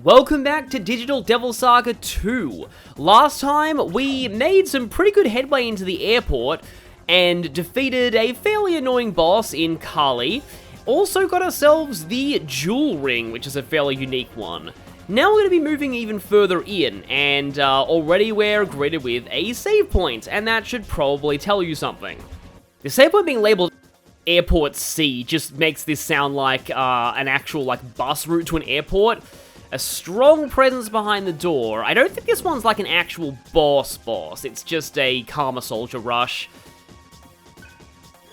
Welcome back to Digital Devil Saga 2. Last time, we made some pretty good headway into the airport and defeated a fairly annoying boss in Kali. Also got ourselves the Jewel Ring, which is a fairly unique one. Now we're going to be moving even further in, and already we're greeted with a save point, and that should probably tell you something. The save point being labeled Airport C just makes this sound like an actual bus route to an airport. A strong presence behind the door. I don't think this one's like an actual boss, it's just a Karma Soldier rush.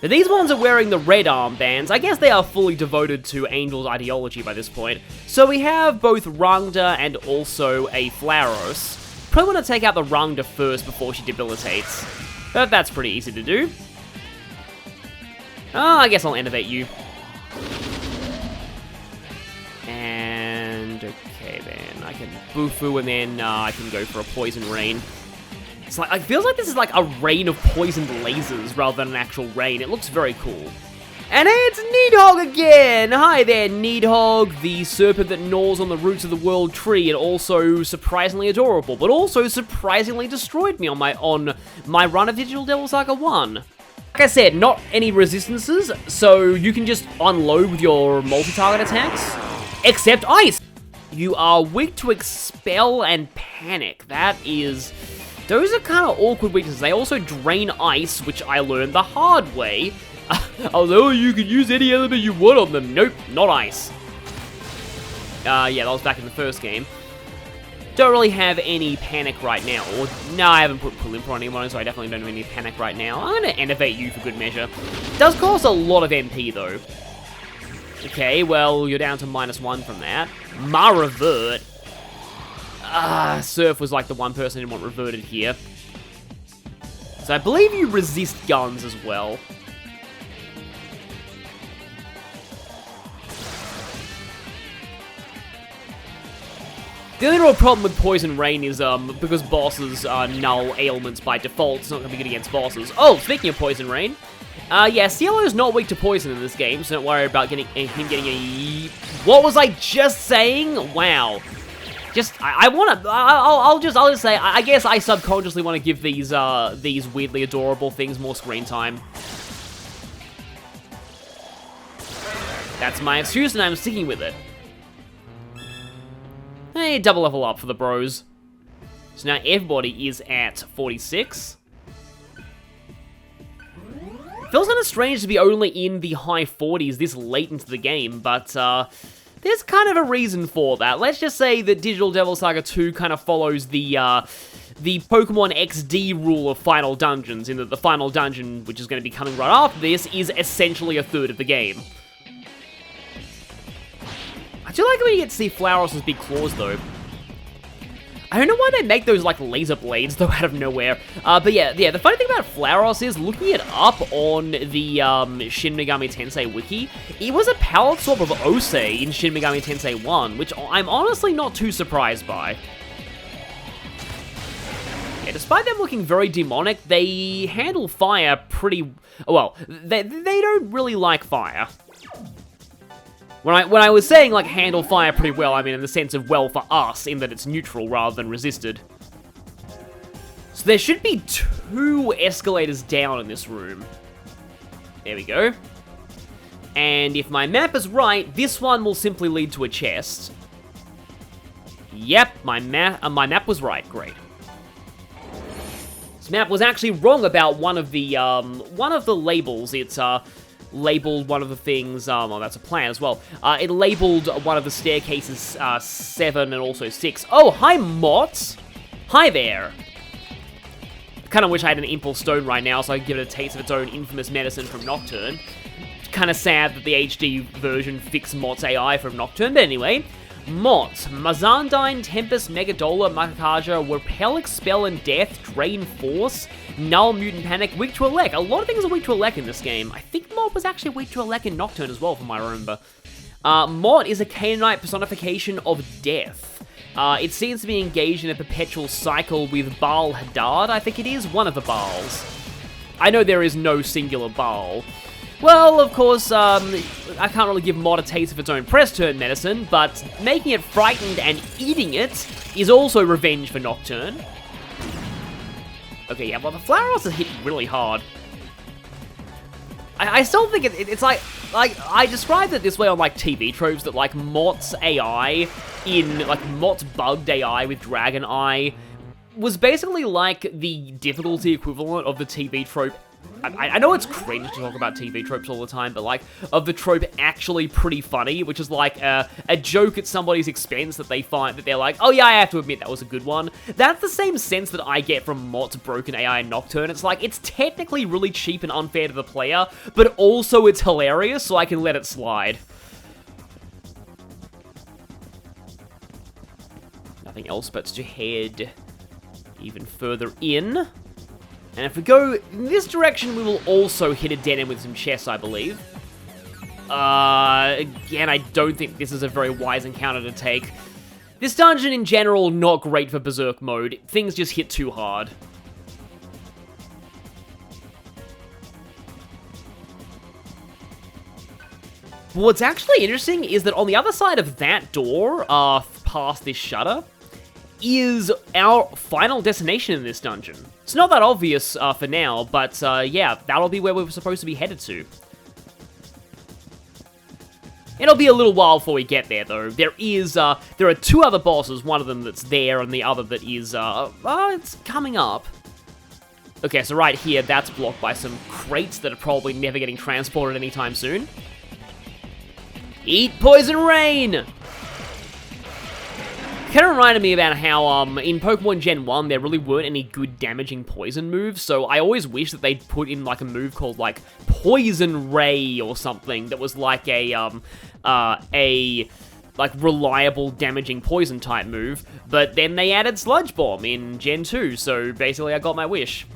But these ones are wearing the red armbands. I guess they are fully devoted to Angel's ideology by this point. So we have both Rangda and also a Flaros. Probably want to take out the Rangda first before she debilitates. But that's pretty easy to do. Oh, I guess I'll innovate you. And okay then, I can Bufu and then I can go for a Poison Rain. It's like, it feels like this is like a rain of poisoned lasers rather than an actual rain. It looks very cool. And it's Needhog again! Hi there, Needhog, the serpent that gnaws on the roots of the world tree, and also surprisingly adorable, but also surprisingly destroyed me on my run of Digital Devil Saga 1. Like I said, not any resistances, so you can just unload with your multi-target attacks, except ice! You are weak to Expel and Panic. Those are kind of awkward weaknesses. They also drain ice, which I learned the hard way. Although you can use any element you want on them. Nope, not ice. Yeah, that was back in the first game. Don't really have any panic right now. Or, no, I haven't put Pulimpa on anyone, so I definitely don't have any panic right now. I'm going to innovate you for good measure. It does cost a lot of MP, though. Okay, well, you're down to -1 from that. Revert. Surf was like the one person I didn't want reverted here. So I believe you resist guns as well. The only real problem with Poison Rain is, because bosses are null ailments by default, it's not going to be good against bosses. Oh, speaking of Poison Rain, yeah, Cielo is not weak to poison in this game, so don't worry about him getting any... What was I just saying? Wow. I'll just say, I guess I subconsciously want to give these weirdly adorable things more screen time. That's my excuse, and I'm sticking with it. Hey, double level up for the bros. So now everybody is at 46. Feels kind of strange to be only in the high 40s this late into the game, but there's kind of a reason for that. Let's just say that Digital Devil Saga 2 kind of follows the Pokemon XD rule of final dungeons, in that the final dungeon, which is going to be coming right after this, is essentially a third of the game. I do like when you get to see Flaros' big claws, though. I don't know why they make those, laser blades, though, out of nowhere. But yeah, the funny thing about Flaros is, looking it up on the Shin Megami Tensei wiki, it was a palette swap of Ose in Shin Megami Tensei 1, which I'm honestly not too surprised by. Yeah, despite them looking very demonic, they handle fire pretty... Well, they don't really like fire. When I was saying, handle fire pretty well, I mean in the sense of well for us, in that it's neutral rather than resisted. So there should be 2 escalators down in this room. There we go. And if my map is right, this one will simply lead to a chest. Yep, my map was right. Great. This map was actually wrong about one of the labels. It's, labeled one of the things, well, that's a plan as well. It labeled one of the staircases 7 and also 6. Oh, hi, Mott! Hi there! Kind of wish I had an Impulse Stone right now so I could give it a taste of its own infamous medicine from Nocturne. Kind of sad that the HD version fixed Mott's AI from Nocturne, but anyway. Mott, Mazandine, Tempest, Megadola, Makakaja, Repel, Expel, and Death, Drain Force, Null, Mutant Panic, weak to Elec. A lot of things are weak to Elec in this game. I think Mott was actually weak to Elec in Nocturne as well, from what I remember. Mott is a Canaanite personification of death. It seems to be engaged in a perpetual cycle with Baal Hadad, I think it is, one of the Baals. I know there is no singular Baal. Well, of course, I can't really give Mod a taste of its own press turn medicine, but making it frightened and eating it is also revenge for Nocturne. Okay, yeah, well, the Flower Ross is hitting really hard. I still think it's like, I described it this way on, like, TV tropes, that, like, Mott's AI Mott's bugged AI with Dragon Eye was basically, like, the difficulty equivalent of the TV trope. I know it's cringe to talk about TV tropes all the time, but, like, of the trope actually pretty funny, which is, like, a joke at somebody's expense that they find, that they're like, oh yeah, I have to admit that was a good one. That's the same sense that I get from Mott's broken AI and Nocturne. It's like, it's technically really cheap and unfair to the player, but also it's hilarious, so I can let it slide. Nothing else but to head even further in. And if we go in this direction, we will also hit a dead end with some chests, I believe. Again, I don't think this is a very wise encounter to take. This dungeon, in general, not great for Berserk mode. Things just hit too hard. But what's actually interesting is that on the other side of that door, past this shutter, is our final destination in this dungeon. It's not that obvious for now, but yeah, that'll be where we're supposed to be headed to. It'll be a little while before we get there, though. There are two other bosses, one of them that's there, and the other that is, it's coming up. Okay, so right here, that's blocked by some crates that are probably never getting transported anytime soon. Eat Poison Rain! Kind of reminded me about how, in Pokemon Gen 1, there really weren't any good damaging poison moves, so I always wish that they'd put in, like, a move called, like, Poison Ray or something that was like like, reliable damaging poison type move, but then they added Sludge Bomb in Gen 2, so basically I got my wish.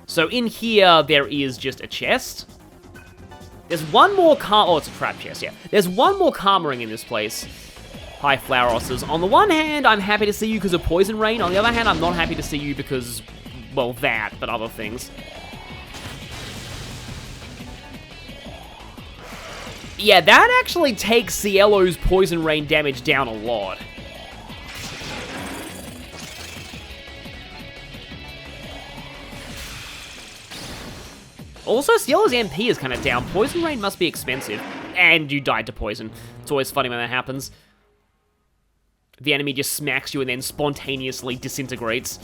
So in here, there is just a chest. There's one more oh, it's a trap chest, yeah. There's one more Karma Ring in this place. Hi, Flower Rosses. On the one hand, I'm happy to see you because of Poison Rain. On the other hand, I'm not happy to see you because, well, that, but other things. Yeah, that actually takes Cielo's Poison Rain damage down a lot. Also, Cielo's MP is kind of down. Poison Rain must be expensive. And you died to poison. It's always funny when that happens. The enemy just smacks you and then spontaneously disintegrates.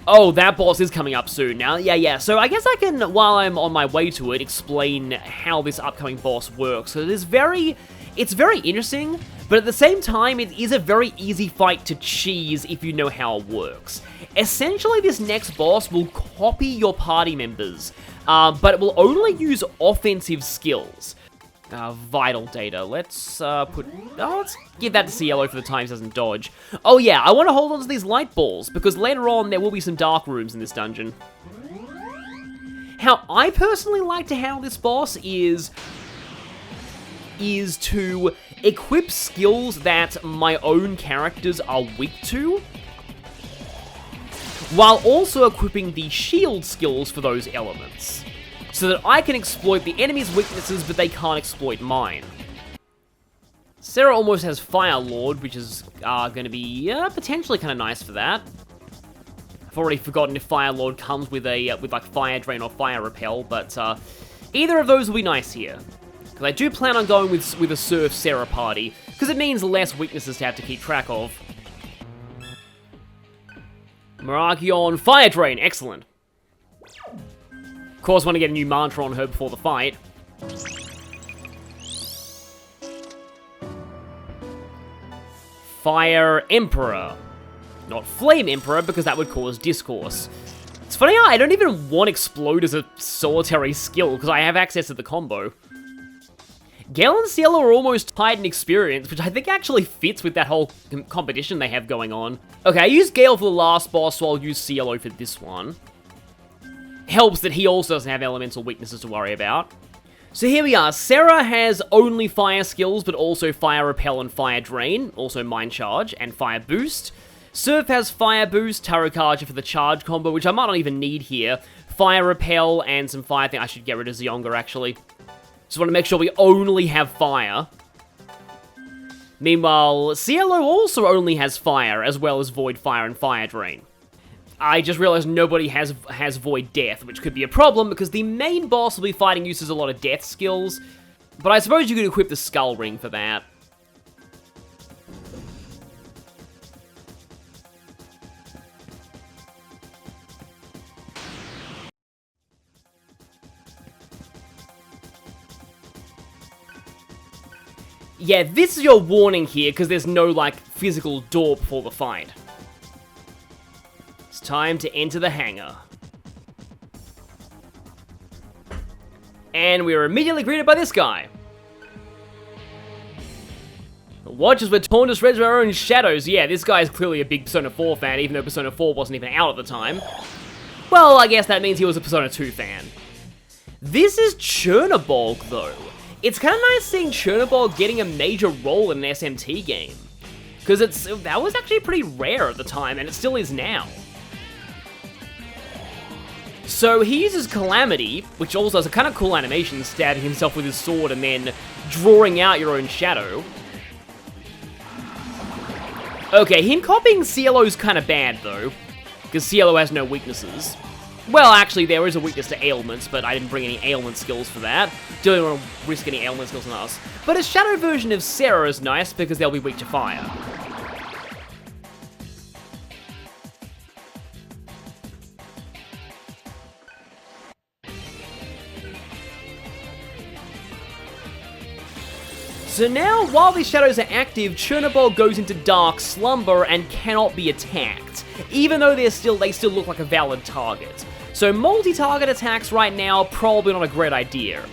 Oh, that boss is coming up soon now. Yeah. So I guess I can, while I'm on my way to it, explain how this upcoming boss works. So it's very interesting, but at the same time, it is a very easy fight to cheese if you know how it works. Essentially, this next boss will copy your party members, but it will only use offensive skills. Vital data. Let's let's give that to Cielo for the time he doesn't dodge. Oh yeah, I want to hold on to these light balls, because later on there will be some dark rooms in this dungeon. How I personally like to handle this boss is to equip skills that my own characters are weak to, while also equipping the shield skills for those elements, so that I can exploit the enemy's weaknesses, but they can't exploit mine. Sarah almost has Fire Lord, which is going to be potentially kind of nice for that. I've already forgotten if Fire Lord comes with like Fire Drain or Fire Repel, but either of those will be nice here. Because I do plan on going with a Surf Sarah party, because it means less weaknesses to have to keep track of. Miragion Fire Drain, excellent. Of course, want to get a new mantra on her before the fight. Fire Emperor. Not Flame Emperor, because that would cause Discourse. It's funny how I don't even want Explode as a solitary skill, because I have access to the combo. Gale and Cielo are almost tied in experience, which I think actually fits with that whole competition they have going on. Okay, I used Gale for the last boss, so I'll use Cielo for this one. Helps that he also doesn't have elemental weaknesses to worry about. So here we are. Sarah has only fire skills, but also fire repel and fire drain, also mind charge and fire boost. Surf has fire boost, Tarukaja for the charge combo, which I might not even need here. Fire repel and some fire thing. I should get rid of Zionga, actually. Just want to make sure we only have fire. Meanwhile, Cielo also only has fire, as well as void fire and fire drain. I just realized nobody has void death, which could be a problem, because the main boss will be fighting uses a lot of death skills. But I suppose you could equip the skull ring for that. Yeah, this is your warning here, because there's no, like, physical door before the fight. It's time to enter the hangar. And we are immediately greeted by this guy. Watch as we're torn to shreds by our own shadows. Yeah, this guy is clearly a big Persona 4 fan, even though Persona 4 wasn't even out at the time. Well, I guess that means he was a Persona 2 fan. This is Chernobog, though. It's kind of nice seeing Chernobog getting a major role in an SMT game. Because that was actually pretty rare at the time, and it still is now. So he uses Calamity, which also has a kind of cool animation, stabbing himself with his sword and then drawing out your own shadow. Okay, him copying Cielo's kind of bad, though, because Cielo has no weaknesses. Well, actually, there is a weakness to ailments, but I didn't bring any ailment skills for that. Don't want to risk any ailment skills on us. But a shadow version of Sarah is nice, because they'll be weak to fire. So now, while these shadows are active, Chernobog goes into dark slumber and cannot be attacked, even though they still look like a valid target. So multi-target attacks right now, probably not a great idea.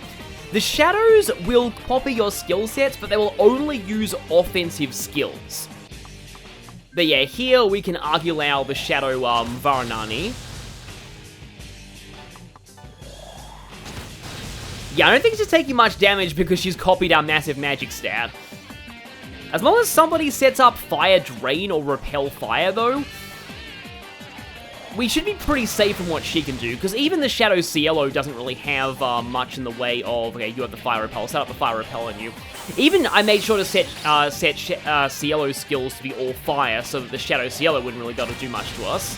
The shadows will copy your skill sets, but they will only use offensive skills. But yeah, here we can Agilao the shadow Varanani. Yeah, I don't think she's taking much damage because she's copied our massive magic stat. As long as somebody sets up fire drain or repel fire, though, we should be pretty safe from what she can do, because even the Shadow Cielo doesn't really have much in the way of... Okay, you have the fire repel. Set up the fire repel on you. Even I made sure to set Cielo's skills to be all fire, so that the Shadow Cielo wouldn't really be able to do much to us.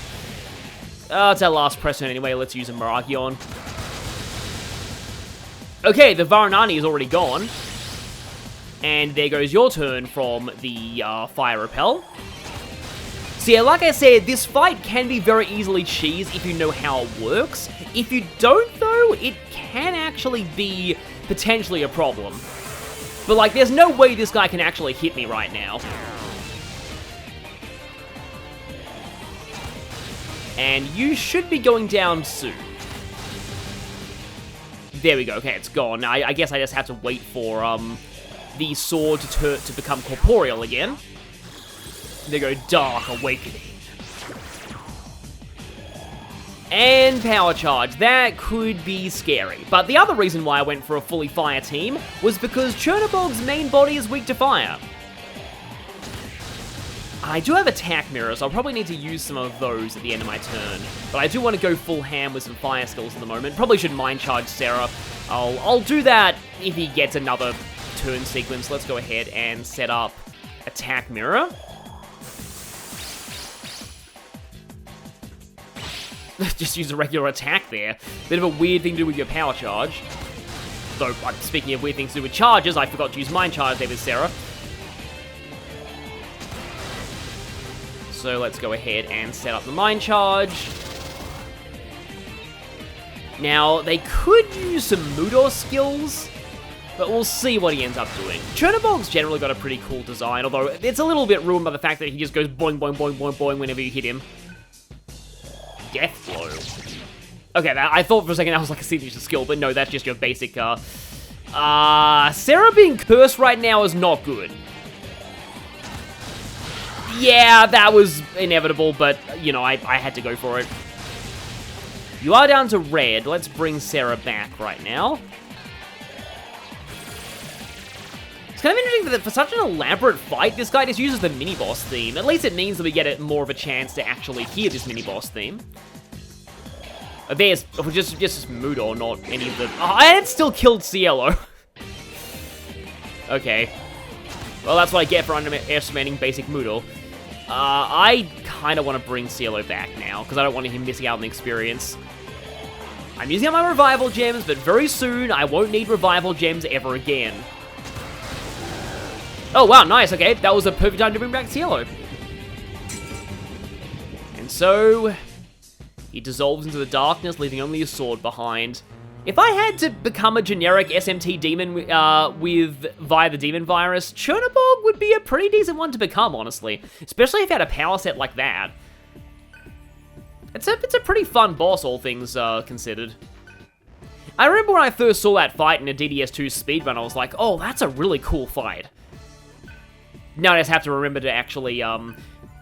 It's our last press turn anyway. Let's use a Miragion. Okay, the Varanani is already gone. And there goes your turn from the fire repel. So yeah, like I said, this fight can be very easily cheesed if you know how it works. If you don't, though, it can actually be potentially a problem. But, like, there's no way this guy can actually hit me right now. And you should be going down soon. There we go. Okay, it's gone. Now, I guess I just have to wait for the sword to become corporeal again. There go, Dark Awakening. And Power Charge. That could be scary. But the other reason why I went for a fully fire team was because Chernobog's main body is weak to fire. I do have attack mirrors, so I'll probably need to use some of those at the end of my turn. But I do want to go full ham with some fire skills at the moment. Probably should Mind Charge Sarah. I'll do that if he gets another turn sequence. Let's go ahead and set up attack mirror. Just use a regular attack there. Bit of a weird thing to do with your power charge. Though, speaking of weird things to do with charges, I forgot to use Mind Charge there with Sarah. So let's go ahead and set up the Mind Charge. Now, they could use some Mudor skills, but we'll see what he ends up doing. Chernobog's generally got a pretty cool design, although it's a little bit ruined by the fact that he just goes boing, boing, boing, boing, boing whenever you hit him. Death Blow. Okay, I thought for a second that was like a signature skill, but no, that's just your basic, Sarah being cursed right now is not good. Yeah, that was inevitable, but, you know, I had to go for it. You are down to red. Let's bring Sarah back right now. It's kind of interesting that for such an elaborate fight, this guy just uses the mini-boss theme. At least it means that we get more of a chance to actually hear this mini-boss theme. There's just Mudo, not any of the... Oh, and it still killed Cielo. Okay. Well, that's what I get for underestimating basic Mudo. I kind of want to bring Cielo back now, because I don't want him missing out on the experience. I'm using up my revival gems, but very soon I won't need revival gems ever again. Oh, wow, nice, okay. That was a perfect time to bring back Cielo. And so, he dissolves into the darkness, leaving only his sword behind. If I had to become a generic SMT demon via the demon virus, Chernobog would be a pretty decent one to become, honestly. Especially if you had a power set like that. It's a pretty fun boss, all things considered. I remember when I first saw that fight in a DDS2 speedrun, I was like, oh, that's a really cool fight. Now I just have to remember to actually, you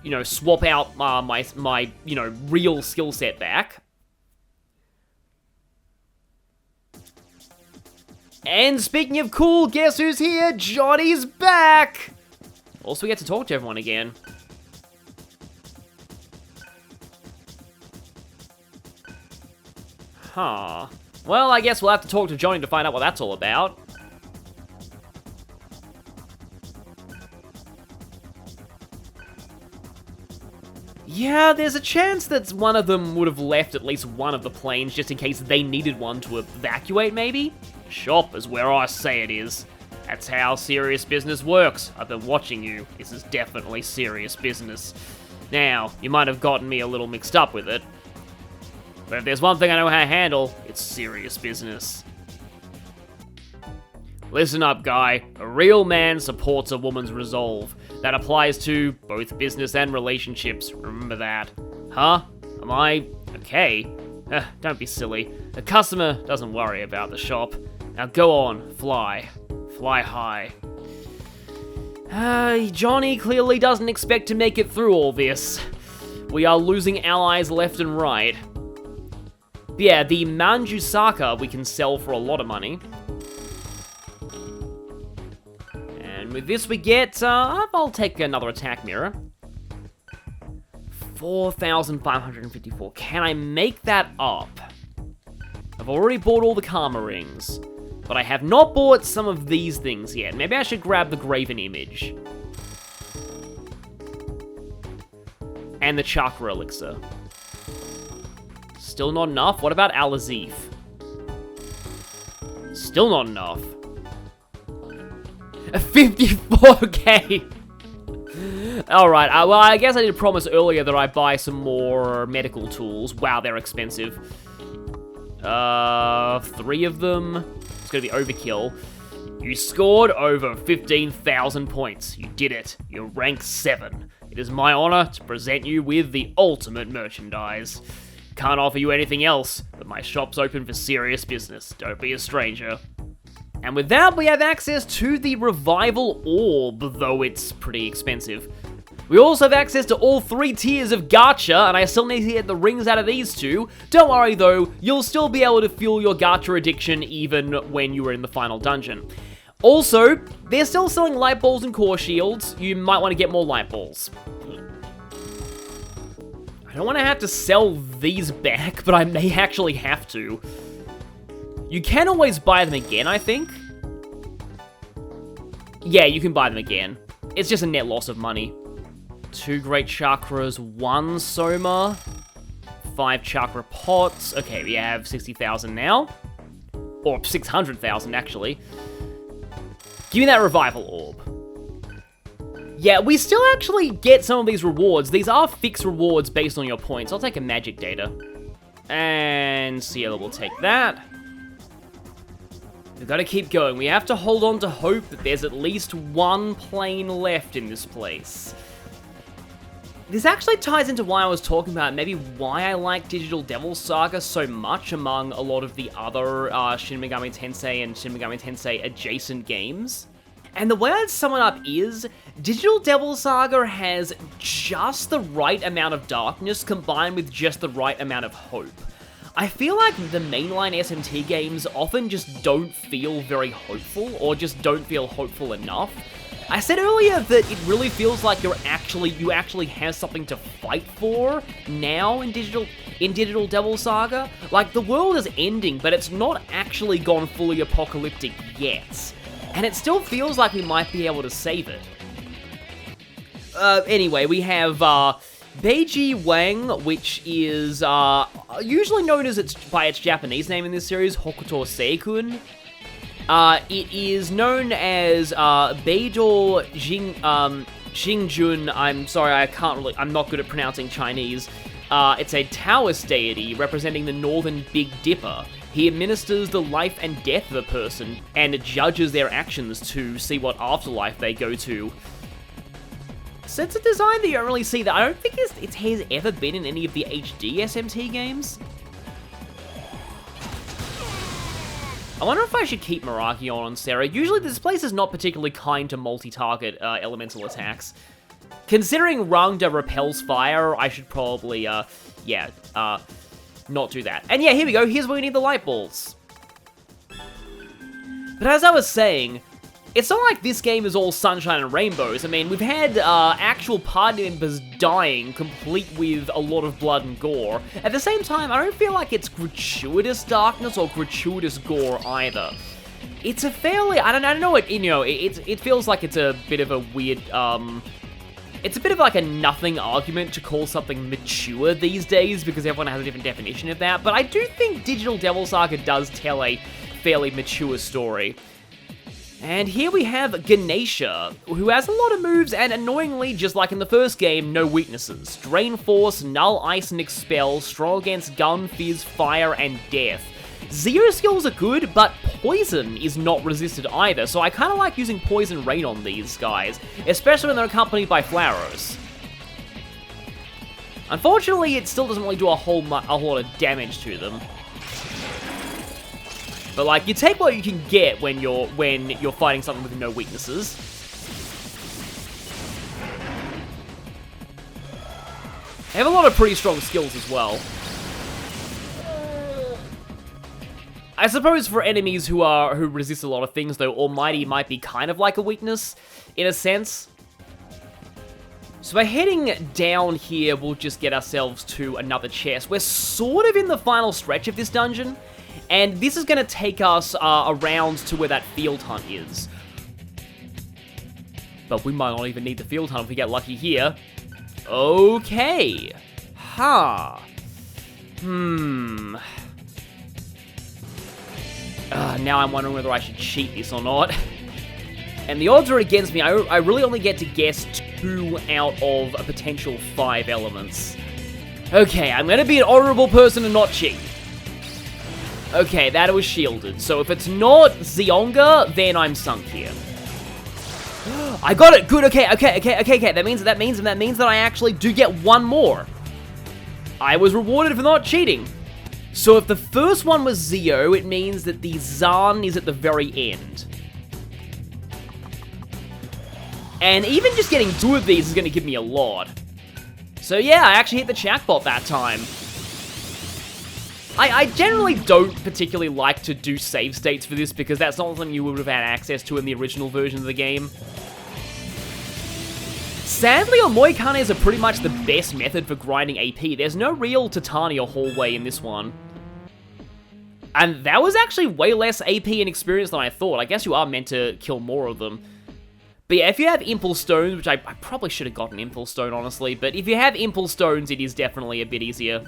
know, swap out my you know, real skill set back. And speaking of cool, guess who's here? Johnny's back! Also, we get to talk to everyone again. Huh. Well, I guess we'll have to talk to Johnny to find out what that's all about. Yeah, there's a chance that one of them would have left at least one of the planes just in case they needed one to evacuate, maybe? Shop is where I say it is. That's how serious business works. I've been watching you. This is definitely serious business. Now, you might have gotten me a little mixed up with it. But if there's one thing I know how to handle, it's serious business. Listen up, guy. A real man supports a woman's resolve. That applies to both business and relationships. Remember that. Huh? Am I okay? Don't be silly. The customer doesn't worry about the shop. Now go on, fly. Fly high. Johnny clearly doesn't expect to make it through all this. We are losing allies left and right. But yeah, the Manju Saga we can sell for a lot of money. And with this we get, I'll take another attack mirror. 4,554. Can I make that up? I've already bought all the Karma rings, but I have not bought some of these things yet. Maybe I should grab the Graven Image. And the Chakra Elixir. Still not enough? What about Al-Azif? Still not enough. 54k! Alright, well, I guess I did promise earlier that I'd buy some more medical tools. Wow, they're expensive. 3 of them. It's gonna be overkill. You scored over 15,000 points. You did it. You're rank 7. It is my honor to present you with the ultimate merchandise. Can't offer you anything else, but my shop's open for serious business. Don't be a stranger. And with that, we have access to the Revival Orb, though it's pretty expensive. We also have access to all 3 tiers of gacha, and I still need to get the rings out of these 2. Don't worry though, you'll still be able to fuel your gacha addiction even when you are in the final dungeon. Also, they're still selling light balls and core shields. You might want to get more light balls. I don't want to have to sell these back, but I may actually have to. You can always buy them again, I think. Yeah, you can buy them again. It's just a net loss of money. 2 great chakras, 1 soma, 5 chakra pots. Okay, we have 60,000 now. Or 600,000, actually. Give me that revival orb. Yeah, we still actually get some of these rewards. These are fixed rewards based on your points. I'll take a magic data. And Cielo will take that. We've got to keep going. We have to hold on to hope that there's at least 1 plane left in this place. This actually ties into why I was talking about maybe why I like Digital Devil Saga so much among a lot of the other Shin Megami Tensei and Shin Megami Tensei adjacent games. And the way I'd sum it up is, Digital Devil Saga has just the right amount of darkness combined with just the right amount of hope. I feel like the mainline SMT games often just don't feel very hopeful, or just don't feel hopeful enough. I said earlier that it really feels like you actually have something to fight for now in Digital Devil Saga. Like, the world is ending, but it's not actually gone fully apocalyptic yet. And it still feels like we might be able to save it. Anyway, we have, Beiji Wang, which is, usually known as by its Japanese name in this series, Hokuto Seikun. It is known as, Beidou Xingjun. I'm sorry, I'm not good at pronouncing Chinese. It's a Taoist deity representing the Northern Big Dipper. He administers the life and death of a person, and judges their actions to see what afterlife they go to. So it's a design that you don't really see that. I don't think it has ever been in any of the HD SMT games. I wonder if I should keep Meraki on Sarah. Usually this place is not particularly kind to multi-target elemental attacks. Considering Rangda repels fire, I should probably, not do that. And yeah, here we go. Here's where we need the light balls. But as I was saying, it's not like this game is all sunshine and rainbows. I mean, we've had actual party members dying, complete with a lot of blood and gore. At the same time, I don't feel like it's gratuitous darkness or gratuitous gore either. It's a fairly, I don't know what, it feels like it's a bit of a weird, it's a bit of like a nothing argument to call something mature these days because everyone has a different definition of that, but I do think Digital Devil Saga does tell a fairly mature story. And here we have Ganesha, who has a lot of moves and annoyingly, just like in the first game, no weaknesses. Drain Force, Null Ice and Expel, strong against Gun, Fizz, Fire, and Death. Zero skills are good, but Poison is not resisted either, so I kind of like using Poison Rain on these guys, especially when they're accompanied by Flowers. Unfortunately, it still doesn't really do a whole lot of damage to them. But like, you take what you can get when you're fighting something with no weaknesses. They have a lot of pretty strong skills as well. I suppose for enemies who resist a lot of things, though, Almighty might be kind of like a weakness, in a sense. So by heading down here, we'll just get ourselves to another chest. We're sort of in the final stretch of this dungeon, and this is going to take us around to where that field hunt is. But we might not even need the field hunt if we get lucky here. Okay. Now I'm wondering whether I should cheat this or not. And the odds are against me. I really only get to guess 2 out of a potential 5 elements. Okay, I'm going to be an honorable person and not cheat. Okay, that was shielded. So if it's not Zionga, then I'm sunk here. I got it. Good. Okay. That means that I actually do get 1 more. I was rewarded for not cheating. So if the first one was Zio, it means that the Zan is at the very end. And even just getting 2 of these is going to give me a lot. So yeah, I actually hit the jackpot that time. I generally don't particularly like to do save states for this because that's not something you would have had access to in the original version of the game. Sadly, Omoikanes are pretty much the best method for grinding AP. There's no real Titania hallway in this one. And that was actually way less AP and experience than I thought. I guess you are meant to kill more of them. But yeah, if you have Impulse Stones, which I probably should have gotten Impulse Stone, honestly, but if you have Impulse Stones, it is definitely a bit easier.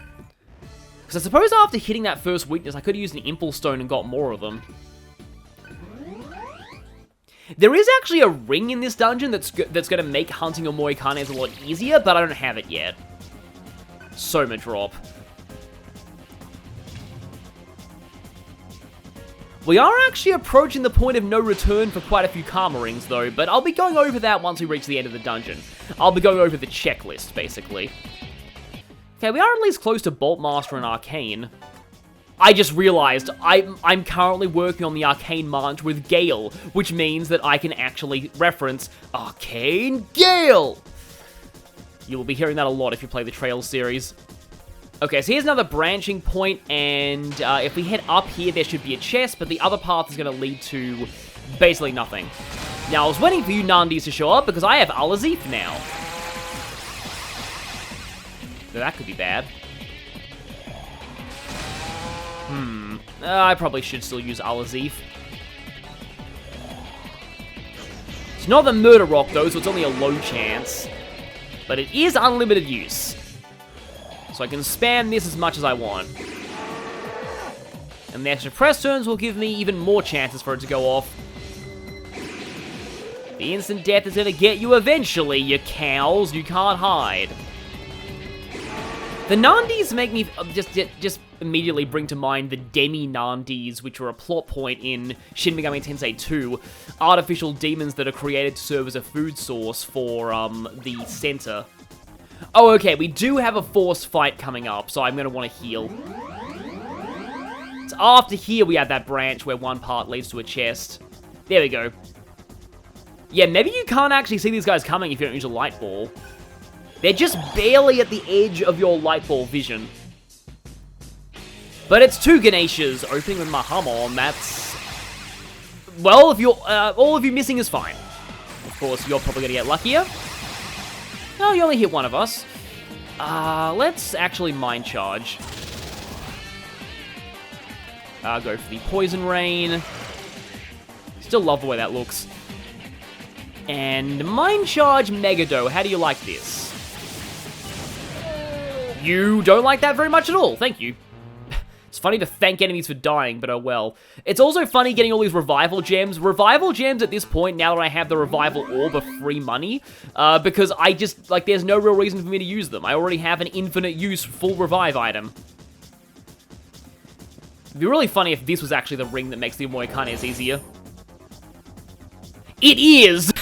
Because I suppose after hitting that first weakness, I could have used an Impulse Stone and got more of them. There is actually a ring in this dungeon that's going to make hunting Omoikanes a lot easier, but I don't have it yet. Soma drop. We are actually approaching the point of no return for quite a few Karma Rings, though, but I'll be going over that once we reach the end of the dungeon. I'll be going over the checklist, basically. Okay, we are at least close to Boltmaster and Arcane. I just realized I'm currently working on the Arcane mantra with Gale, which means that I can actually reference Arcane Gale! You will be hearing that a lot if you play the Trails series. Okay, so here's another branching point, and if we head up here, there should be a chest, but the other path is going to lead to basically nothing. Now, I was waiting for you Nandis to show up, because I have Alazif now. So that could be bad. I probably should still use Alazif. It's not the Murder Rock, though, so it's only a low chance. But it is unlimited use. So I can spam this as much as I want. And the extra press turns will give me even more chances for it to go off. The instant death is gonna get you eventually, you cows. You can't hide. The Nandis make me just immediately bring to mind the Demi-Nandis, which were a plot point in Shin Megami Tensei 2. Artificial demons that are created to serve as a food source for the center. Oh, okay, we do have a force fight coming up, so I'm going to want to heal. So after here, we have that branch where one part leads to a chest. There we go. Yeah, maybe you can't actually see these guys coming if you don't use a light ball. They're just barely at the edge of your light ball vision. But it's two Ganeshas opening with Mahamon, that's... Well, if you're, all of you missing is fine. Of course, you're probably going to get luckier. Oh, you only hit one of us. Let's actually Mind Charge. Go for the Poison Rain. Still love the way that looks. And Mind Charge Megado. How do you like this? You don't like that very much at all. Thank you. It's funny to thank enemies for dying, but oh well. It's also funny getting all these revival gems. Revival gems at this point, now that I have the revival orb of free money, because I just, like, there's no real reason for me to use them. I already have an infinite use full revive item. It'd be really funny if this was actually the ring that makes the Moikanes easier. It is!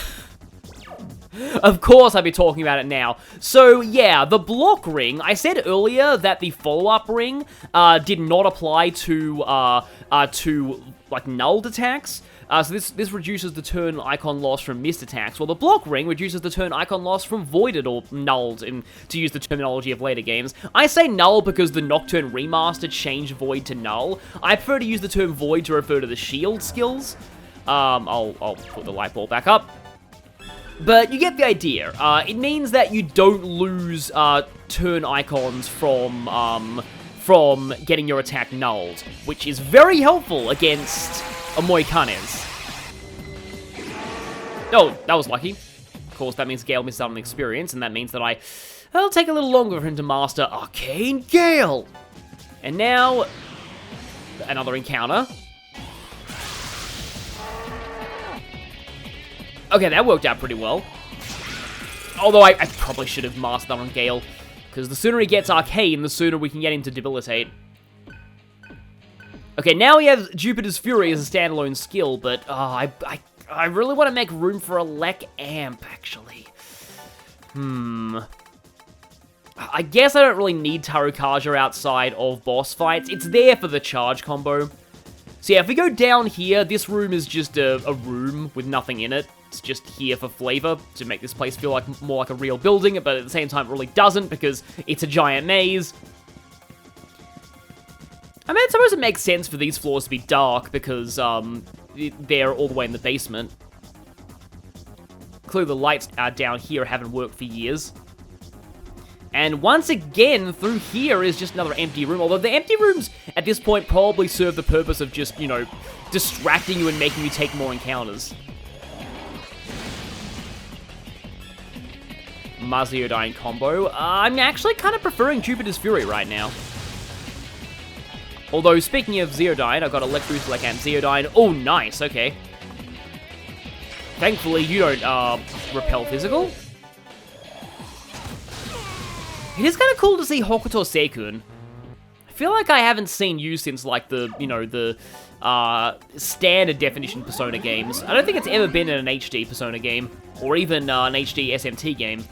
Of course I'll be talking about it now. So, yeah, the block ring, I said earlier that the follow-up ring did not apply to like, nulled attacks. So this reduces the turn icon loss from missed attacks, while the block ring reduces the turn icon loss from voided or nulled, to use the terminology of later games. I say null because the Nocturne Remaster changed void to null. I prefer to use the term void to refer to the shield skills. I'll put the light ball back up. But you get the idea. It means that you don't lose turn icons from getting your attack nulled, which is very helpful against a Moikanes. Oh, that was lucky. Of course, that means Gale missed out on experience, and that means that it'll take a little longer for him to master Arcane Gale. And now, another encounter. Okay, that worked out pretty well. Although I probably should have mastered that on Gale, because the sooner he gets Arcane, the sooner we can get him to debilitate. Okay, now he has Jupiter's Fury as a standalone skill, but I really want to make room for a Lek Amp, actually. I guess I don't really need Tarukaja outside of boss fights. It's there for the charge combo. So yeah, if we go down here, this room is just a room with nothing in it. It's just here for flavor, to make this place feel like more like a real building, but at the same time it really doesn't, because it's a giant maze. I mean, I suppose it makes sense for these floors to be dark, because they're all the way in the basement. Clearly the lights down here haven't worked for years. And once again, through here is just another empty room, although the empty rooms at this point probably serve the purpose of just, you know, distracting you and making you take more encounters. Maziodyne combo. I'm actually kind of preferring Jupiter's Fury right now. Although, speaking of Zeodyne, I've got Electroboost, Lek Amp, Zeodyne. Oh, nice, okay. Thankfully, you don't, repel physical. It is kind of cool to see Hokuto Seikun. I feel like I haven't seen you since, like, the, you know, the, standard definition Persona games. I don't think it's ever been in an HD Persona game, or even, an HD SMT game.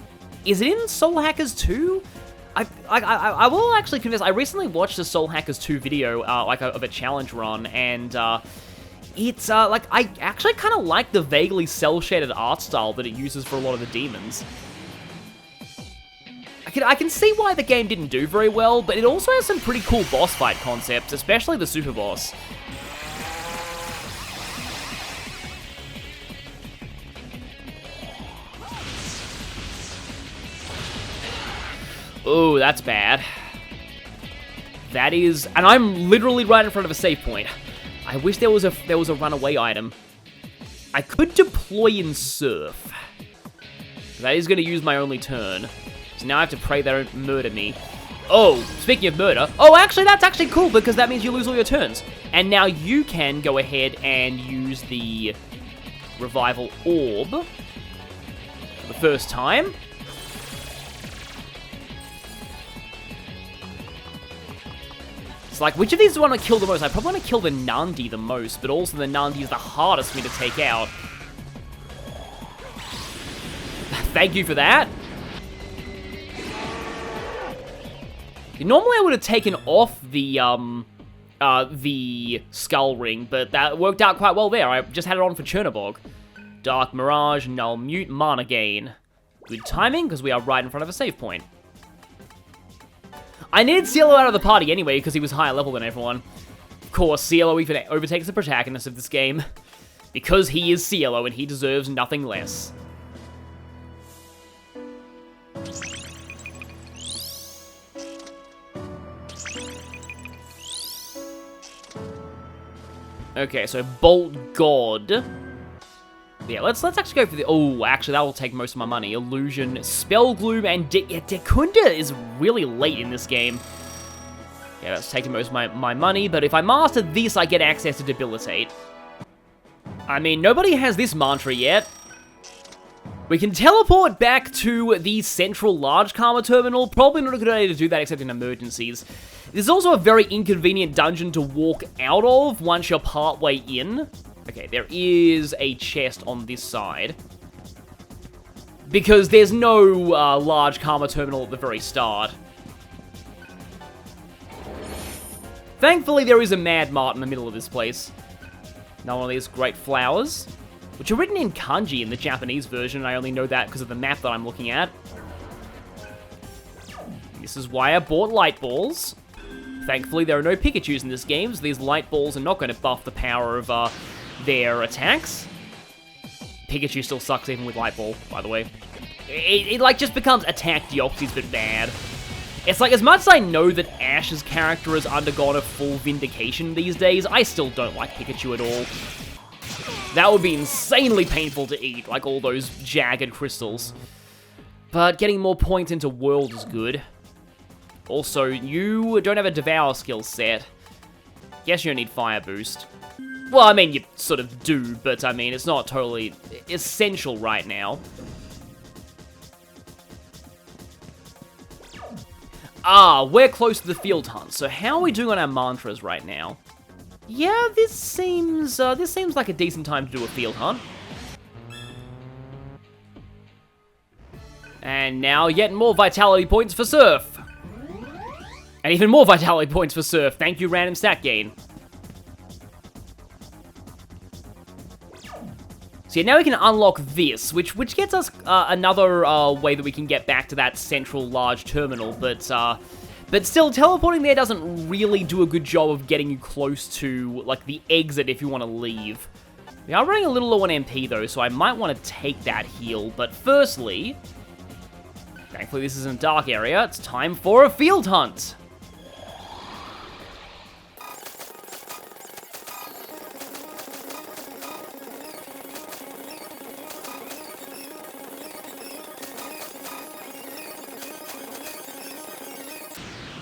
Is it in Soul Hackers 2? I will actually confess, I recently watched a Soul Hackers 2 video, of a challenge run, and, it's, like, I actually kind of like the vaguely cel-shaded art style that it uses for a lot of the demons. I can see why the game didn't do very well, but it also has some pretty cool boss fight concepts, especially the super boss. Oh, that's bad. That is, and I'm literally right in front of a save point. I wish there was a runaway item. I could deploy in Surf. That is going to use my only turn. So now I have to pray they don't murder me. Oh, speaking of murder. Oh, actually, that's actually cool because that means you lose all your turns. And now you can go ahead and use the Revival Orb for the first time. It's like, which of these do I want to kill the most? I probably want to kill the Nandi the most, but also the Nandi is the hardest for me to take out. Thank you for that. Normally I would have taken off the Skull Ring, but that worked out quite well there. I just had it on for Chernobog. Dark Mirage, Null Mute, Mana Gain. Good timing, because we are right in front of a save point. I needed Cielo out of the party anyway, because he was higher level than everyone. Of course, Cielo even overtakes the protagonist of this game. Because he is Cielo, and he deserves nothing less. Okay, so Bolt God. Yeah, let's actually go for the... Oh, actually, that will take most of my money. Illusion, Spell Gloom, and Dekunda is really late in this game. Yeah, that's taking most of my money, but if I master this, I get access to Debilitate. I mean, nobody has this mantra yet. We can teleport back to the central large Karma terminal. Probably not a good idea to do that except in emergencies. There's also a very inconvenient dungeon to walk out of once you're partway in. Okay, there is a chest on this side. Because there's no large Karma terminal at the very start. Thankfully, there is a Mad Mart in the middle of this place. Now one of these great flowers, which are written in kanji in the Japanese version, and I only know that because of the map that I'm looking at. This is why I bought light balls. Thankfully, there are no Pikachus in this game, so these light balls are not going to buff the power of their attacks. Pikachu still sucks even with light ball, by the way. It like just becomes attack Deoxys, but bad. It's like, as much as I know that Ash's character has undergone a full vindication these days, I still don't like Pikachu at all. That would be insanely painful to eat, like all those jagged crystals. But getting more points into World is good. Also, you don't have a Devour skill set. Guess you don't need Fire Boost. Well, I mean, you sort of do, but I mean, it's not totally essential right now. Ah, we're close to the field hunt, so how are we doing on our mantras right now? Yeah, this seems like a decent time to do a field hunt. And now yet more vitality points for Surf. And even more vitality points for Surf. Thank you, random stat gain. So yeah, now we can unlock this, which gets us another way that we can get back to that central large terminal, but still, teleporting there doesn't really do a good job of getting you close to, like, the exit if you want to leave. We are running a little low on MP, though, so I might want to take that heal, but firstly, thankfully this isn't a dark area, it's time for a field hunt!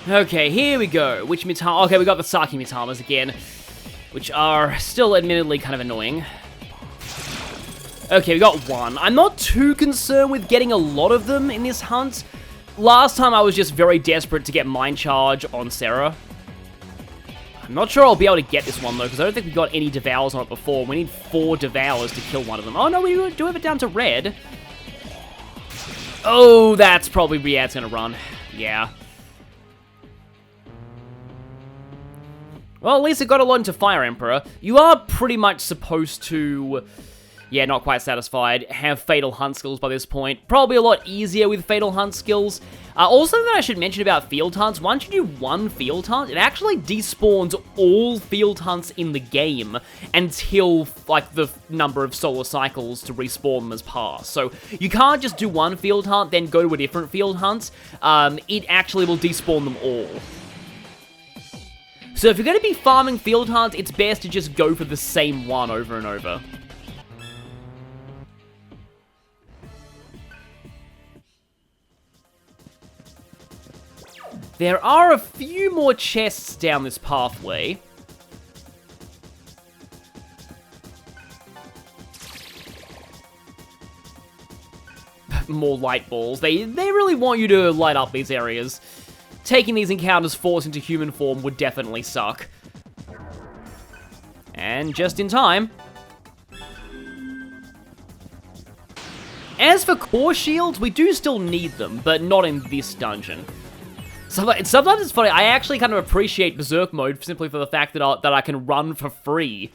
Okay, here we go. Which Mitama? Okay, we got the Saki Mitamas again, which are still admittedly kind of annoying. Okay, we got one. I'm not too concerned with getting a lot of them in this hunt. Last time I was just very desperate to get Mind Charge on Sarah. I'm not sure I'll be able to get this one though, because I don't think we got any Devours on it before. We need 4 Devours to kill one of them. Oh no, we do have it down to red. Oh, that's probably, yeah, it's gonna run. Yeah. Well, at least it got a lot into Fire Emperor. You are pretty much supposed to Yeah, not quite satisfied. Have Fatal Hunt skills by this point. Probably a lot easier with Fatal Hunt skills. Also, that I should mention about Field Hunts, once you do one Field Hunt, it actually despawns all Field Hunts in the game until, like, the number of solar cycles to respawn them has passed. So, you can't just do one Field Hunt, then go to a different Field Hunt. It actually will despawn them all. So, if you're going to be farming Field Hunts, it's best to just go for the same one over and over. There are a few more chests down this pathway. More light balls. They really want you to light up these areas. Taking these encounters forced into human form would definitely suck. And just in time. As for core shields, we do still need them, but not in this dungeon. Sometimes it's funny, I actually kind of appreciate Berserk mode simply for the fact that I can run for free.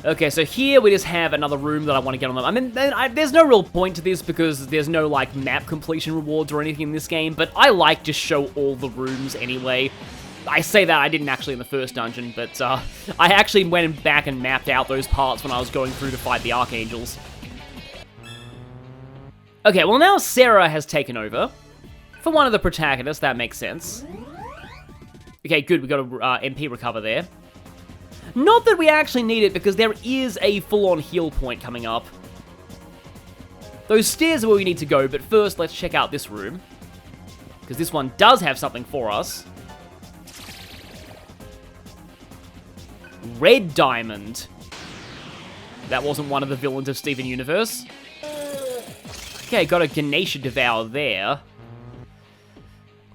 Okay, so here we just have another room that I want to get on them. I mean, there's no real point to this because there's no, like, map completion rewards or anything in this game, but I like to show all the rooms anyway. I say that, I didn't actually in the first dungeon, but I actually went back and mapped out those parts when I was going through to fight the Archangels. Okay, well now Sarah has taken over. For one of the protagonists, that makes sense. Okay, good, we got a MP recover there. Not that we actually need it, because there is a full-on heal point coming up. Those stairs are where we need to go, but first let's check out this room. Because this one does have something for us. Red Diamond. That wasn't one of the villains of Steven Universe. Okay, got a Ganesha Devour there.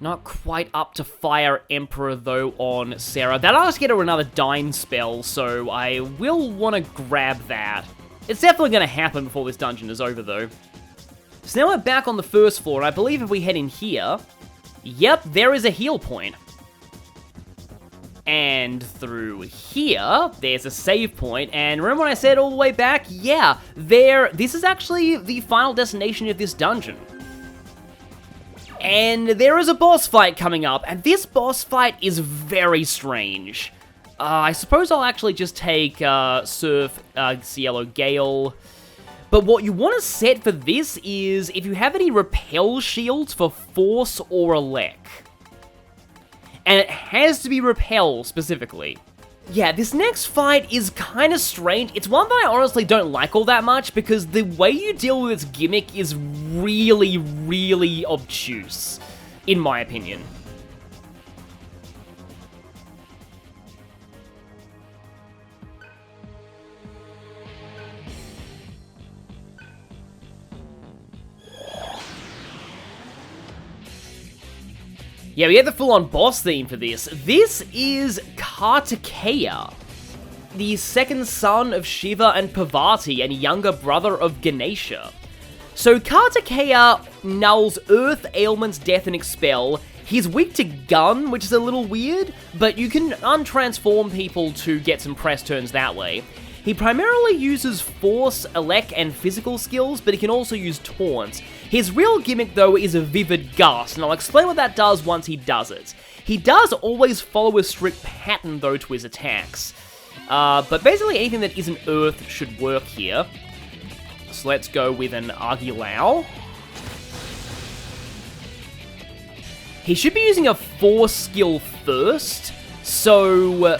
Not quite up to Fire Emperor, though, on Sarah. That does get her another Dyne spell, so I will want to grab that. It's definitely going to happen before this dungeon is over, though. So now we're back on the first floor, and I believe if we head in here... Yep, there is a heal point. And through here, there's a save point, and remember when I said all the way back? Yeah, this is actually the final destination of this dungeon. And there is a boss fight coming up, and this boss fight is very strange. I suppose I'll actually just take Surf, Cielo, Gale. But what you want to set for this is if you have any repel shields for Force or Elec. And it has to be repel, specifically. Yeah, this next fight is kind of strange. It's one that I honestly don't like all that much, because the way you deal with its gimmick is really, really obtuse, in my opinion. Yeah, we get the full-on boss theme for this. This is Kartikeya, the second son of Shiva and Parvati and younger brother of Ganesha. So Kartikeya nulls Earth, Ailments, Death, and Expel. He's weak to Gun, which is a little weird, but you can untransform people to get some press turns that way. He primarily uses Force, Elec, and physical skills, but he can also use Taunt. His real gimmick, though, is a Vivid Gust, and I'll explain what that does once he does it. He does always follow a strict pattern, though, to his attacks. But basically anything that isn't Earth should work here. So let's go with an Argilau. He should be using a Force skill first, so...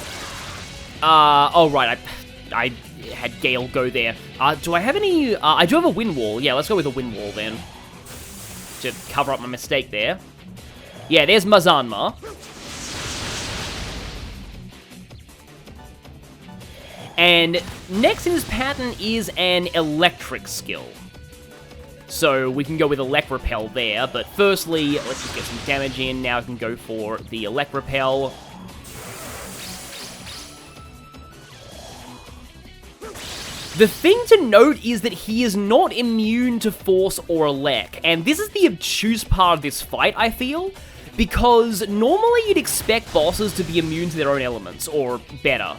oh, right, I had Gale go there. Do I have any... I do have a Wind Wall. Yeah, let's go with a Wind Wall, then. To cover up my mistake there. Yeah, there's Mazanma. And next in his pattern is an Electric skill. So we can go with Elec Repel there, but firstly, let's just get some damage in. Now I can go for the Elec Repel. The thing to note is that he is not immune to Force or Elec, and this is the obtuse part of this fight, I feel, because normally you'd expect bosses to be immune to their own elements, or better.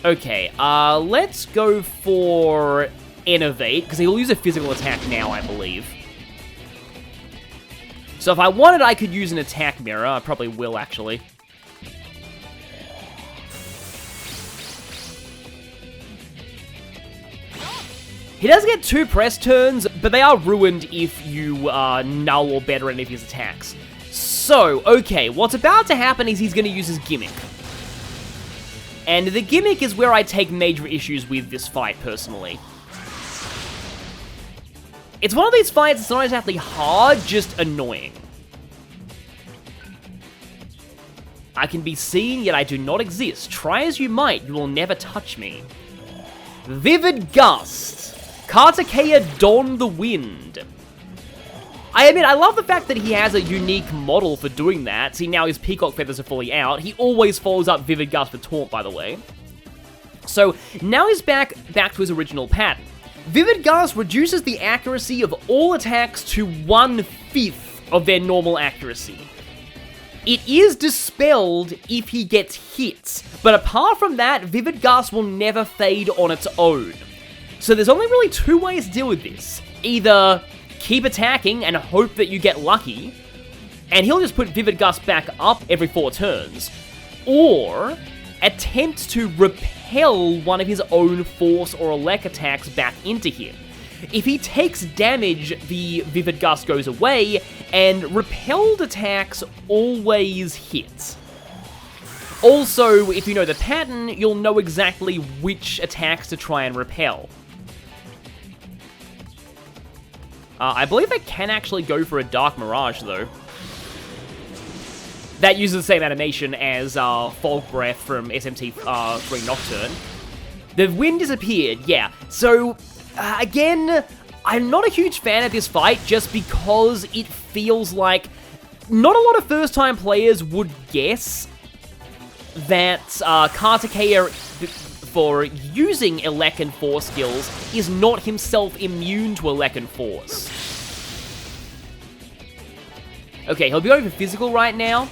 Okay, let's go for Innovate, because he'll use a physical attack now, I believe. So if I wanted, I could use an attack mirror. I probably will, actually. He does get 2 press turns, but they are ruined if you null or better any of his attacks. So, okay, what's about to happen is he's going to use his gimmick. And the gimmick is where I take major issues with this fight, personally. It's one of these fights that's not exactly hard, just annoying. I can be seen, yet I do not exist. Try as you might, you will never touch me. Vivid Gust. Kartikeya Don the Wind. I admit, I love the fact that he has a unique model for doing that. See, now his peacock feathers are fully out. He always follows up Vivid Gust with Taunt, by the way. So, now he's back to his original pattern. Vivid Gust reduces the accuracy of all attacks to 1/5 of their normal accuracy. It is dispelled if he gets hit, but apart from that, Vivid Gust will never fade on its own. So there's only really 2 ways to deal with this. Either keep attacking and hope that you get lucky, and he'll just put Vivid Gust back up every 4 turns, or attempt to repel one of his own Force or Elec attacks back into him. If he takes damage, the Vivid Gust goes away, and repelled attacks always hit. Also, if you know the pattern, you'll know exactly which attacks to try and repel. I believe I can actually go for a Dark Mirage, though. That uses the same animation as Fog Breath from SMT3 Nocturne. The wind disappeared, yeah. So, again, I'm not a huge fan of this fight just because it feels like not a lot of first-time players would guess that Kartikeya, for using Elec and Force skills, is not himself immune to Elec and Force. Okay, he'll be going for physical right now.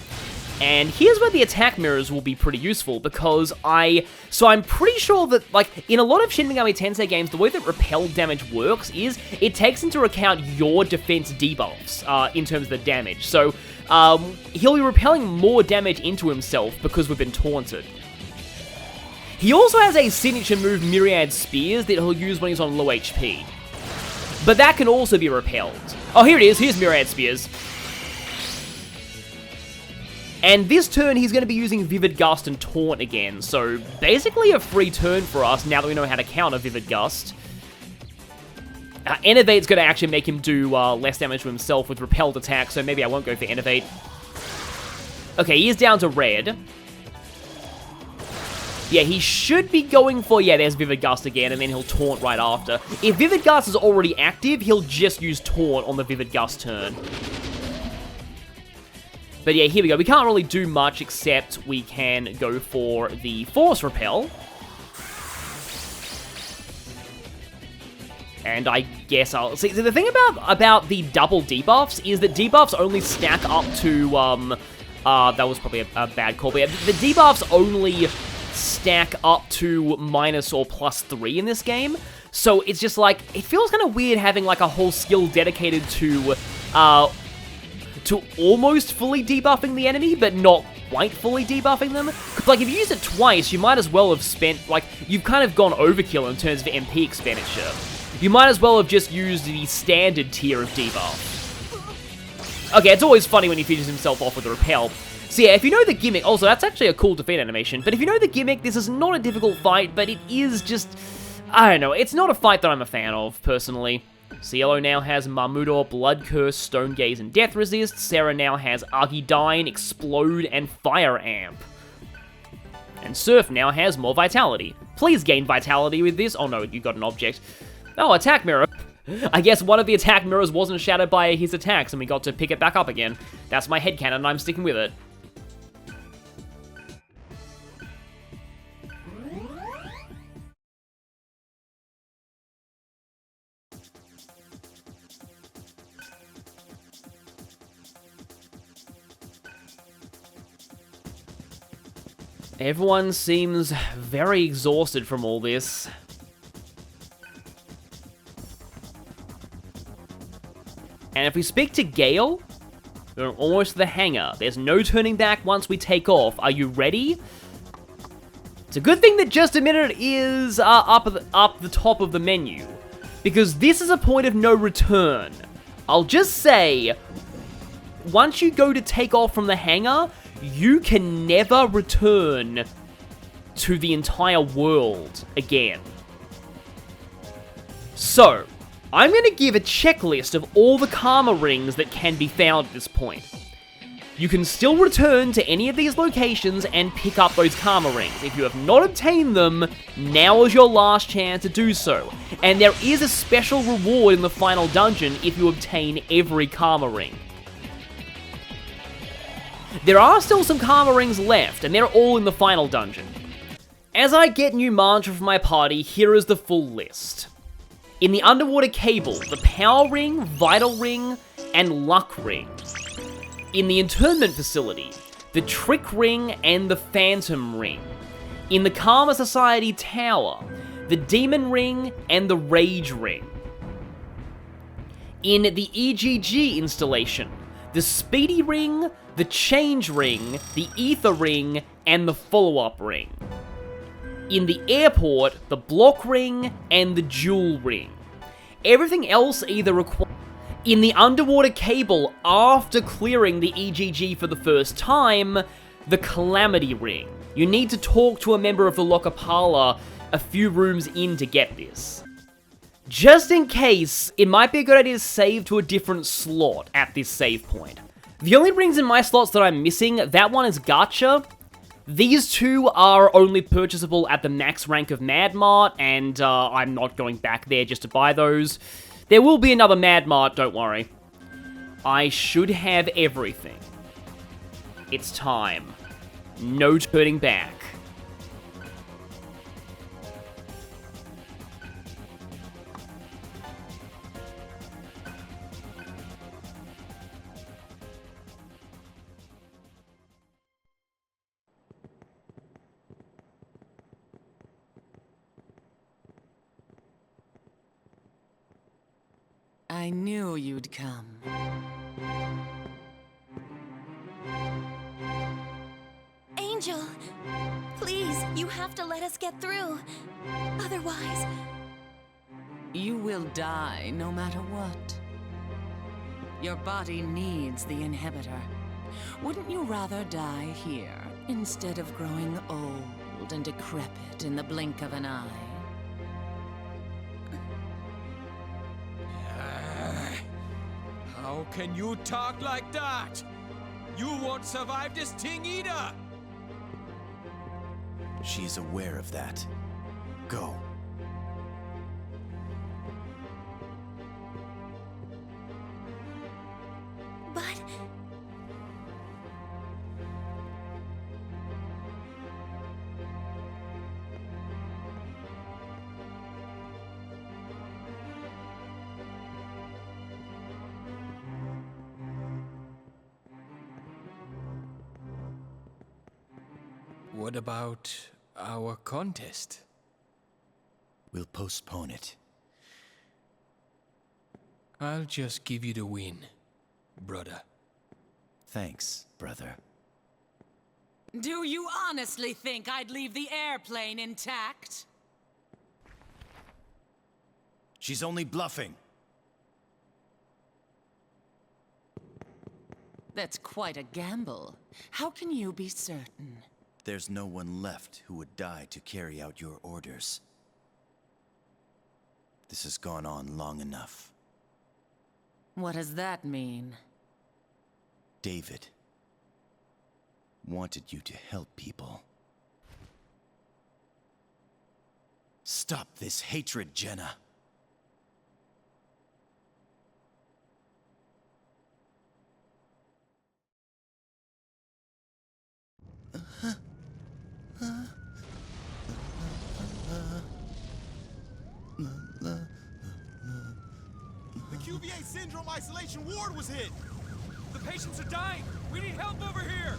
And here's where the attack mirrors will be pretty useful, because I'm pretty sure that, like, in a lot of Shin Megami Tensei games, the way that repel damage works is it takes into account your defense debuffs, in terms of the damage. So, he'll be repelling more damage into himself because we've been taunted. He also has a signature move, Myriad Spears, that he'll use when he's on low HP. But that can also be repelled. Oh, here it is, here's Myriad Spears. And this turn, he's going to be using Vivid Gust and Taunt again, so basically a free turn for us now that we know how to counter Vivid Gust. Innovate's going to actually make him do less damage to himself with repelled attacks, so maybe I won't go for Innovate. Okay, he is down to red. Yeah, he should be going for, yeah, there's Vivid Gust again, and then he'll Taunt right after. If Vivid Gust is already active, he'll just use Taunt on the Vivid Gust turn. But yeah, here we go. We can't really do much except we can go for the Force Repel. And I guess I'll... See, the thing about the double debuffs is that debuffs only stack up to, that was probably a bad call, but yeah, the debuffs only stack up to minus or +3 in this game. So it's just like, it feels kind of weird having like a whole skill dedicated to almost fully debuffing the enemy, but not quite fully debuffing them. Like, if you use it twice, you might as well have spent, like, you've kind of gone overkill in terms of MP expenditure. You might as well have just used the standard tier of debuff. Okay, it's always funny when he finishes himself off with a repel. So yeah, if you know the gimmick, also, that's actually a cool defeat animation, but if you know the gimmick, this is not a difficult fight, but it is just, I don't know, it's not a fight that I'm a fan of, personally. Cielo now has Marmudor, Blood Curse, Stone Gaze, and Death Resist. Sarah now has Argydyne, Explode, and Fire Amp. And Surf now has more Vitality. Please gain Vitality with this. Oh no, you got an object. Oh, Attack Mirror. I guess one of the attack mirrors wasn't shattered by his attacks, and we got to pick it back up again. That's my headcanon, and I'm sticking with it. Everyone seems very exhausted from all this. And if we speak to Gale, we're almost to the hangar. There's no turning back once we take off. Are you ready? It's a good thing that just a minute is up the top of the menu, because this is a point of no return. I'll just say, once you go to take off from the hangar, you can never return to the entire world again. So, I'm going to give a checklist of all the karma rings that can be found at this point. You can still return to any of these locations and pick up those karma rings. If you have not obtained them, now is your last chance to do so. And there is a special reward in the final dungeon if you obtain every karma ring. There are still some karma rings left, and they're all in the final dungeon. As I get new mantra for my party, here is the full list. In the underwater cable, the power ring, vital ring, and luck ring. In the internment facility, the trick ring and the phantom ring. In the Karma Society tower, the demon ring and the rage ring. In the EGG installation, the speedy ring, the change ring, the ether ring, and the follow-up ring. In the airport, the block ring and the jewel ring. Everything else either requires... In the underwater cable, after clearing the EGG for the first time, the calamity ring. You need to talk to a member of the Lokapala a few rooms in to get this. Just in case, it might be a good idea to save to a different slot at this save point. The only rings in my slots that I'm missing, that one is Gacha. These two are only purchasable at the max rank of Mad Mart, and I'm not going back there just to buy those. There will be another Mad Mart, don't worry. I should have everything. It's time. No turning back. I knew you'd come. Angel! Please, you have to let us get through. Otherwise... You will die no matter what. Your body needs the inhibitor. Wouldn't you rather die here, instead of growing old and decrepit in the blink of an eye? How can you talk like that? You won't survive this thing either! She's aware of that. Go. But... What about our contest? We'll postpone it. I'll just give you the win, brother. Thanks, brother. Do you honestly think I'd leave the airplane intact? She's only bluffing. That's quite a gamble. How can you be certain? There's no one left who would die to carry out your orders. This has gone on long enough. What does that mean? David wanted you to help people. Stop this hatred, Jenna. The QVA Syndrome Isolation Ward was hit! The patients are dying! We need help over here!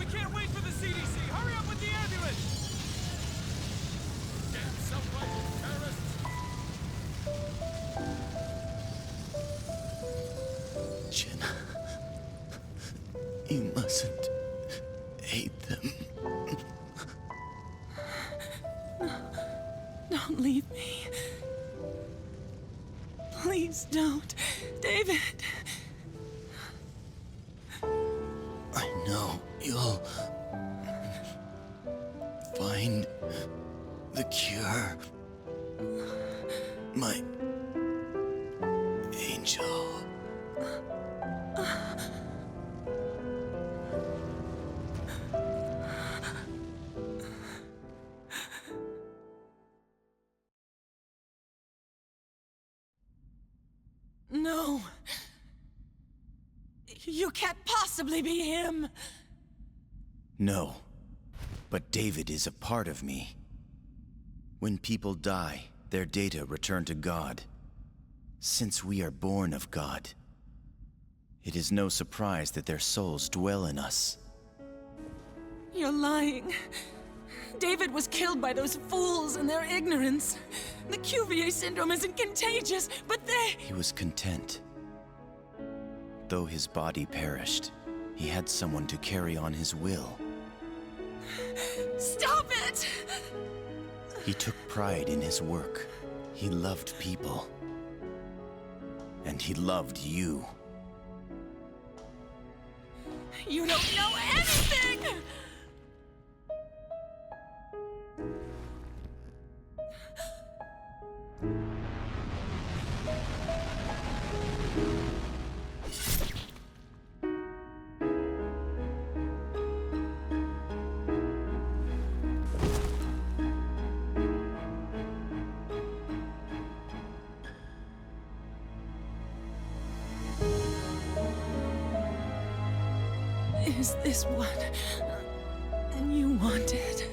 We can't wait for the CDC! Hurry up with the ambulance! Get someplace, terrorists! Jenna, you mustn't hate them. Don't leave me. Please don't. David. I know you'll find the cure, my angel. No. You can't possibly be him. No, but David is a part of me. When people die, their data return to God. Since we are born of God, it is no surprise that their souls dwell in us. You're lying. David was killed by those fools and their ignorance. The QVA syndrome isn't contagious, but they... He was content. Though his body perished, he had someone to carry on his will. Stop it! He took pride in his work. He loved people. And he loved you. You don't know anything! Is this what you wanted?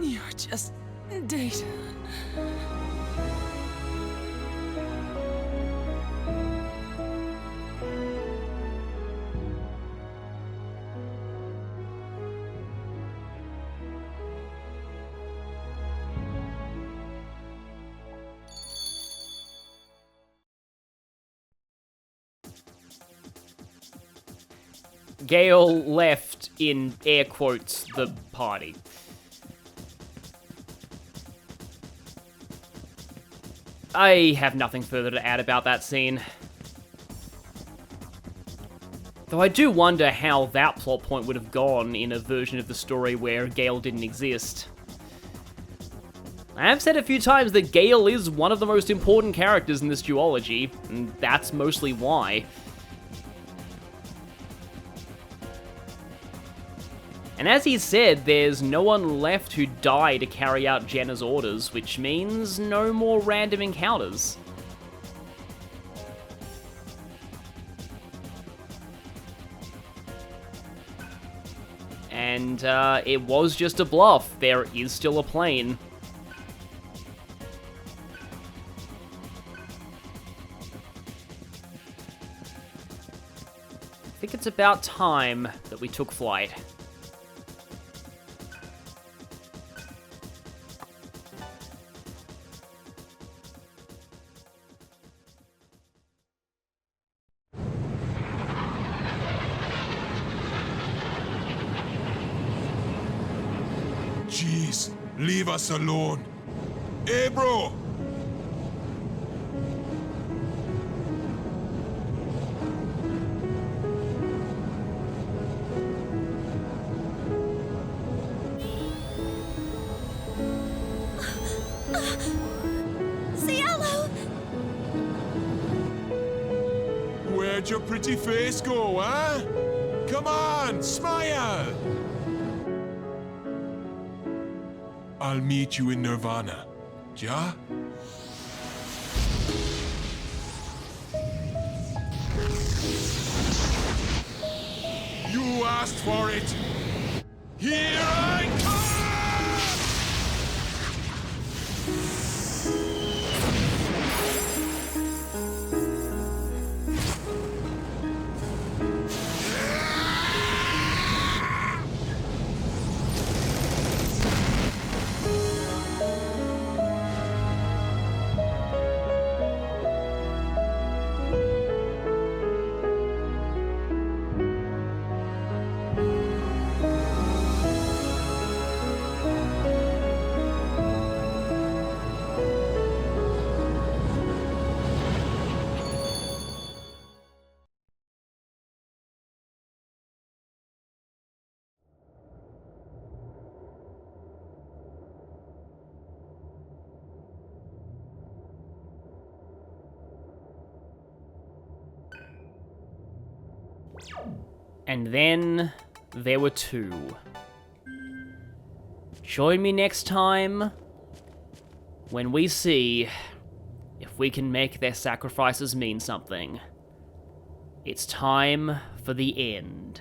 You're just data. Gale left, in air quotes, the party. I have nothing further to add about that scene. Though I do wonder how that plot point would have gone in a version of the story where Gale didn't exist. I have said a few times that Gale is one of the most important characters in this duology, and that's mostly why. And as he said, there's no one left who died to carry out Jenna's orders, which means no more random encounters. And it was just a bluff. There is still a plane. I think it's about time that we took flight. Jeez, leave us alone. Hey, bro! Cielo! Where'd your pretty face go, huh? Come on, smile! I'll meet you in Nirvana. Yeah? You asked for it! Here I come! And then there were 2. Join me next time when we see if we can make their sacrifices mean something. It's time for the end.